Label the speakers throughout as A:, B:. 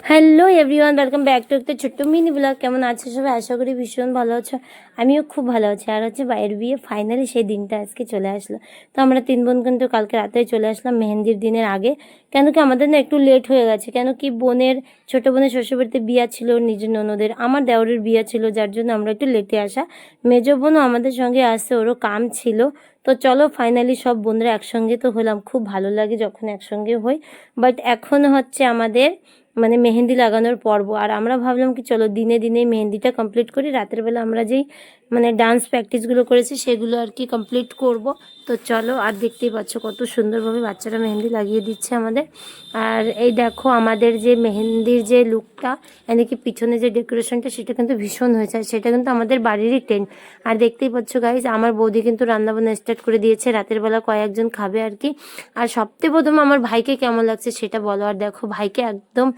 A: Hello everyone, welcome back to একটা ছোট্ট mini blog. কেমন আছো সবাই? আশা করি ভীষণ ভালো আছো। আমিও খুব ভালো আছি। আর হচ্ছে বাইরের বিয়ে ফাইনালি সেই দিনটা আজকে চলে আসলো। তো আমরা 3 বোন কিন্তু কালকে রাতে চলে আসলাম মেহেন্দির দিনের আগে। কেন কি আমাদের না একটু লেট হয়ে গেছে, কেন কি ছোট বোনের শ্বশুরবাড়িতে বিয়ে ছিল, নিজের ননদের, আমার দেওরের বিয়ে ছিল, যার জন্য আমরা একটু লেটে আসা। মেজ বোনও আমাদের সঙ্গে আসছে, ওরও কাম ছিল। তো চলো ফাইনালি সব বোনরা একসঙ্গে তো হলাম। খুব ভালো লাগে যখন একসঙ্গে হই। বাট এখন হচ্ছে আমাদের মেহেন্দি লাগানোর পর্ব। আর আমরা ভাবলাম কি চলো দিনে দিনে মেহেন্দিটা কমপ্লিট করি, রাতের বেলা আমরা যেই ডান্স প্র্যাকটিসগুলো করেছি সেগুলো আর কি কমপ্লিট করব। তো চলো, আর দেখতেই পাচ্ছ কত সুন্দরভাবে বাচ্চারা মেহেন্দি লাগিয়ে দিচ্ছে আমাদের। আর এই দেখো আমাদের যে মেহেন্দির যে লুকটা, কি পিছনে যে ডেকোরেশনটা, সেটা কিন্তু ভীষণ হয়েছে। আর সেটা কিন্তু আমাদের বাড়িরই টেন্ট। আর দেখতেই পাচ্ছ গাইজ, আমার বৌদি কিন্তু রান্নাবান্না স্টার্ট করে দিয়েছে, রাতের বেলা কয়েকজন খাবে আর কি। আর সবথেকে প্রথম আমার ভাইকে কেমন লাগছে সেটা বলো। আর দেখো ভাইকে একদম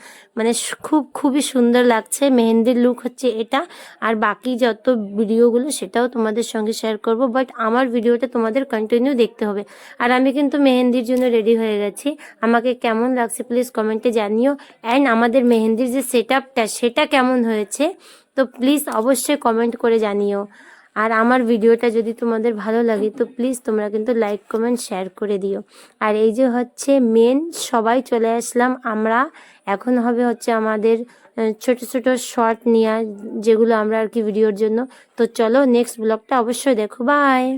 A: খুবই সুন্দর লাগছে। মেহেন্দির লুক হচ্ছে এটা। আর বাকি যত ভিডিওগুলো সেটাও তোমাদের সঙ্গে শেয়ার করব, বাট আমার ভিডিওটা তোমাদের কন্টিনিউ দেখতে হবে। আর আমি কিন্তু মেহেন্দির জন্য রেডি হয়ে গেছি। আমাকে কেমন লাগছে প্লিজ কমেন্টে জানিও। অ্যান্ড আমাদের মেহেন্দির যে সেট আপটা সেটা কেমন হয়েছে তো প্লিজ অবশ্যই কমেন্ট করে জানিও। আর আমার ভিডিওটা যদি তোমাদের ভালো লাগে তো প্লিজ তোমরা কিন্তু লাইক কমেন্ট শেয়ার করে দিও। আর এই যে হচ্ছে মেন সবাই চলে আসলাম আমরা। এখন হবে হচ্ছে আমাদের ছোট ছোট শর্ট নেওয়া, যেগুলো আমরা আর কি ভিডিওর জন্য। তো চলো নেক্সট ব্লগটা অবশ্যই দেখো। বাই।